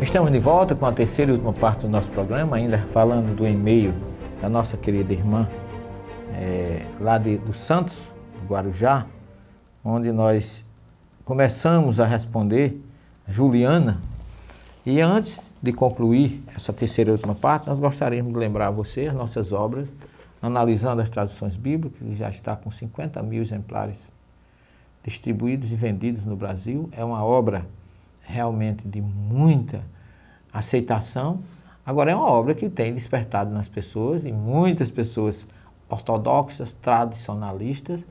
Estamos de volta com a terceira e última parte do nosso programa, ainda falando do e-mail da nossa querida irmã lá do Santos, do Guarujá, onde nós começamos a responder Juliana. E antes de concluir essa terceira e última parte, nós gostaríamos de lembrar a você as nossas obras, analisando as traduções bíblicas, que já está com 50 mil exemplares distribuídos e vendidos no Brasil. É uma obra realmente de muita aceitação. Agora é uma obra que tem despertado nas pessoas, e muitas pessoas ortodoxas, tradicionalistas,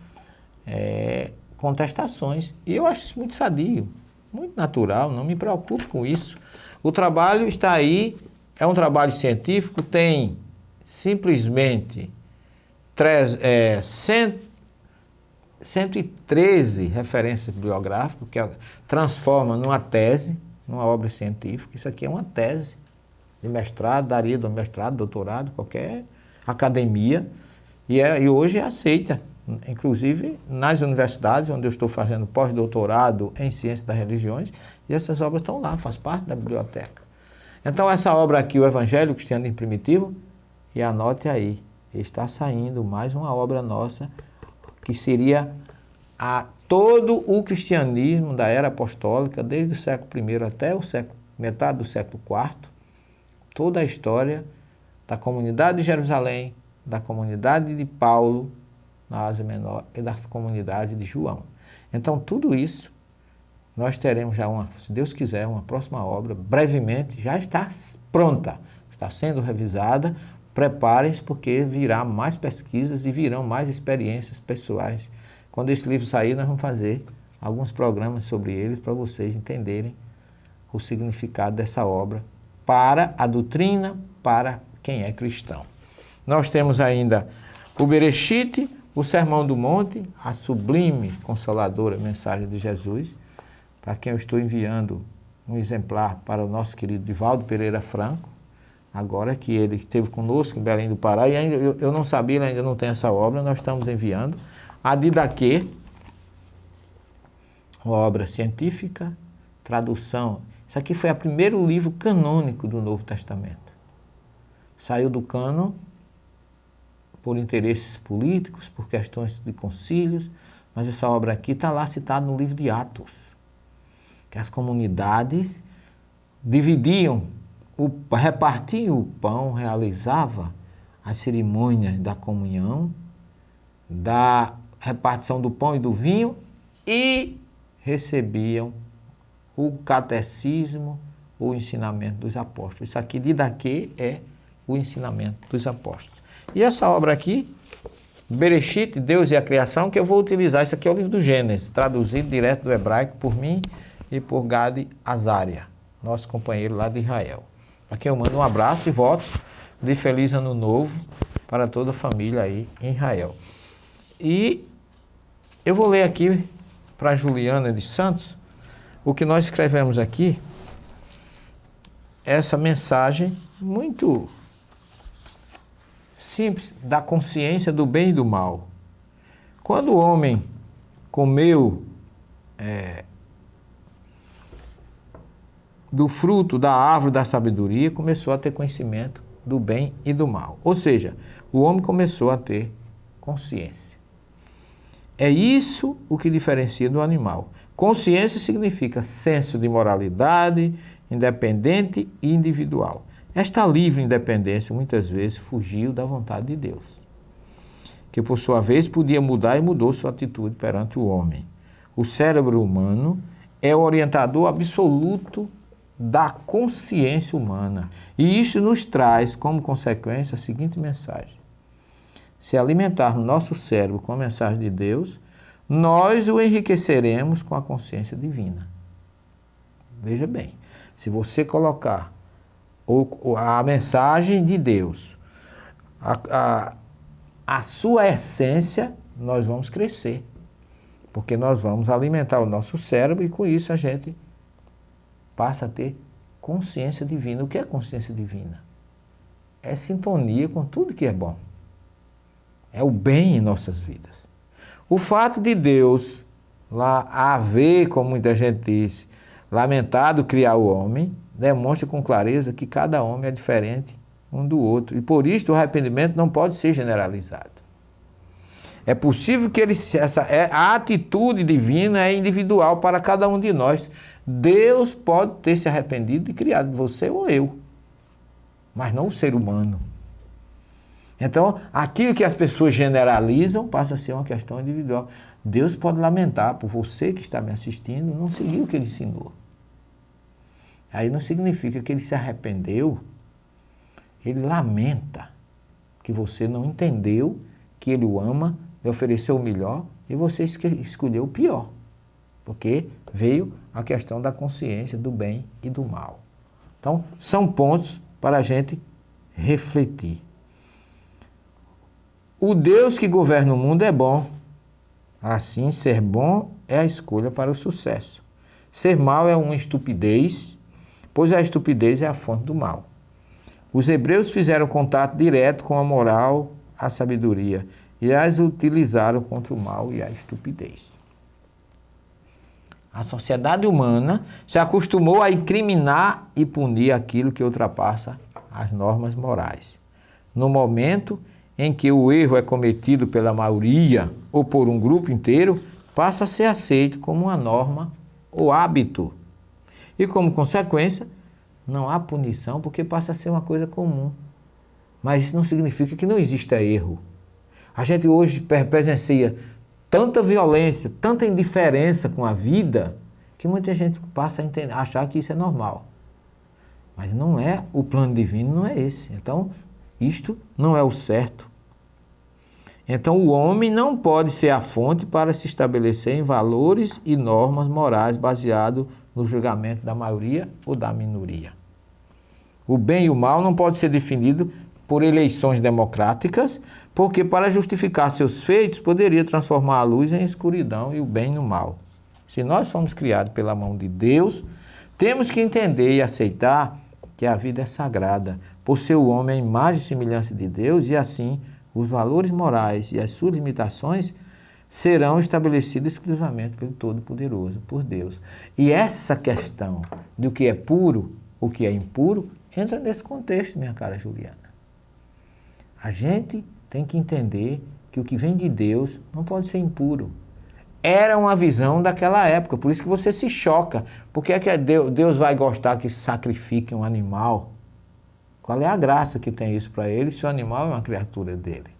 contestações. E eu acho isso muito sadio, muito natural, não me preocupo com isso. O trabalho está aí, é um trabalho científico, tem simplesmente 113 referências bibliográficas, que transforma numa tese, numa obra científica. Isso aqui é uma tese de mestrado, daria do mestrado, doutorado, qualquer academia, e hoje é aceita, inclusive nas universidades, onde eu estou fazendo pós-doutorado em Ciência das Religiões, e essas obras estão lá, faz parte da biblioteca. Então essa obra aqui, o Evangelho Cristianismo Primitivo, e anote aí, está saindo mais uma obra nossa, que seria todo o cristianismo da era apostólica, desde o século I até metade do século IV, toda a história da comunidade de Jerusalém, da comunidade de Paulo, na Ásia Menor, e da comunidade de João. Então, tudo isso, nós teremos já, se Deus quiser, uma próxima obra, brevemente, já está pronta, está sendo revisada. Preparem-se, porque virá mais pesquisas e virão mais experiências pessoais. Quando esse livro sair, nós vamos fazer alguns programas sobre eles, para vocês entenderem o significado dessa obra para a doutrina, para quem é cristão. Nós temos ainda o Bereshit, o Sermão do Monte, a sublime, consoladora mensagem de Jesus, para quem eu estou enviando um exemplar para o nosso querido Divaldo Pereira Franco, agora que ele esteve conosco em Belém do Pará, e ainda, eu não sabia, ele ainda não tem essa obra, nós estamos enviando. A Didaquê, uma obra científica, tradução. Isso aqui foi o primeiro livro canônico do Novo Testamento. Saiu do cânon por interesses políticos, por questões de concílios, mas essa obra aqui está lá citada no livro de Atos, que as comunidades repartiam o pão, realizava as cerimônias da comunhão, da repartição do pão e do vinho, e recebiam o catecismo, o ensinamento dos apóstolos. Isso aqui, Didaquê, é o ensinamento dos apóstolos. E essa obra aqui, Bereshit, Deus e a Criação, que eu vou utilizar, isso aqui é o livro do Gênesis, traduzido direto do hebraico por mim e por Gadi Azaria, nosso companheiro lá de Israel. A quem eu mando um abraço e votos de feliz ano novo para toda a família aí em Israel. E eu vou ler aqui para Juliana de Santos o que nós escrevemos aqui, essa mensagem muito simples da consciência do bem e do mal. Quando o homem comeu do fruto da árvore da sabedoria, começou a ter conhecimento do bem e do mal. Ou seja, o homem começou a ter consciência. É isso o que diferencia do animal. Consciência significa senso de moralidade, independente e individual. Esta livre independência muitas vezes fugiu da vontade de Deus, que por sua vez podia mudar e mudou sua atitude perante o homem. O cérebro humano é o orientador absoluto da consciência humana. E isso nos traz como consequência a seguinte mensagem: se alimentarmos nosso cérebro com a mensagem de Deus, nós o enriqueceremos com a consciência divina. Veja bem, se você colocar a mensagem de Deus, a sua essência, nós vamos crescer. Porque nós vamos alimentar o nosso cérebro e com isso a gente passa a ter consciência divina. O que é consciência divina? É sintonia com tudo que é bom. é o bem em nossas vidas. O fato de Deus lá haver, como muita gente diz, lamentado criar o homem, demonstra com clareza que cada homem é diferente um do outro. E por isso o arrependimento não pode ser generalizado. É possível que a atitude divina é individual para cada um de nós. Deus pode ter se arrependido e criado você ou eu, mas não o ser humano. Então, aquilo que as pessoas generalizam passa a ser uma questão individual. Deus pode lamentar por você que está me assistindo não seguir o que ele ensinou. Aí não significa que ele se arrependeu. Ele lamenta que você não entendeu que ele o ama, lhe ofereceu o melhor e você escolheu o pior. Porque veio a questão da consciência do bem e do mal. Então, são pontos para a gente refletir. O Deus que governa o mundo é bom. Assim, ser bom é a escolha para o sucesso. Ser mal é uma estupidez, pois a estupidez é a fonte do mal. Os hebreus fizeram contato direto com a moral, a sabedoria, e as utilizaram contra o mal e a estupidez. A sociedade humana se acostumou a incriminar e punir aquilo que ultrapassa as normas morais. No momento em que o erro é cometido pela maioria ou por um grupo inteiro, passa a ser aceito como uma norma ou hábito. E como consequência, não há punição porque passa a ser uma coisa comum. Mas isso não significa que não exista erro. A gente hoje presencia tanta violência, tanta indiferença com a vida, que muita gente passa a achar que isso é normal. Mas não é, o plano divino não é esse. Então, isto não é o certo. Então, o homem não pode ser a fonte para se estabelecer em valores e normas morais baseados no julgamento da maioria ou da minoria. O bem e o mal não pode ser definido por eleições democráticas, porque para justificar seus feitos poderia transformar a luz em escuridão e o bem no mal. Se nós fomos criados pela mão de Deus, temos que entender e aceitar que a vida é sagrada, por ser o homem a imagem e semelhança de Deus, e assim os valores morais e as suas limitações serão estabelecidos exclusivamente pelo Todo-Poderoso, por Deus. E essa questão do que é puro, o que é impuro, entra nesse contexto, minha cara Juliana. A gente tem que entender que o que vem de Deus não pode ser impuro. Era uma visão daquela época, por isso que você se choca. Por que é que Deus vai gostar que sacrifique um animal? Qual é a graça que tem isso para ele se o animal é uma criatura dele?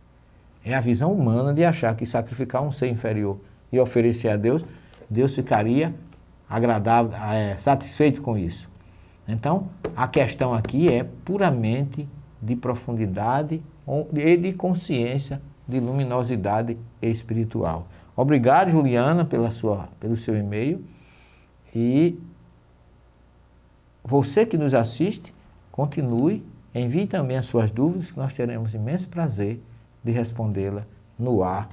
É a visão humana de achar que sacrificar um ser inferior e oferecer a Deus, Deus ficaria agradável, satisfeito com isso. Então, a questão aqui é puramente de profundidade e de consciência, de luminosidade espiritual. Obrigado, Juliana, pelo seu e-mail. E você que nos assiste, continue, envie também as suas dúvidas, que nós teremos imenso prazer de respondê-la no ar,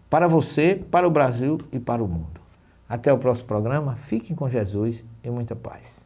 para você, para o Brasil e para o mundo. Até o próximo programa, fiquem com Jesus e muita paz.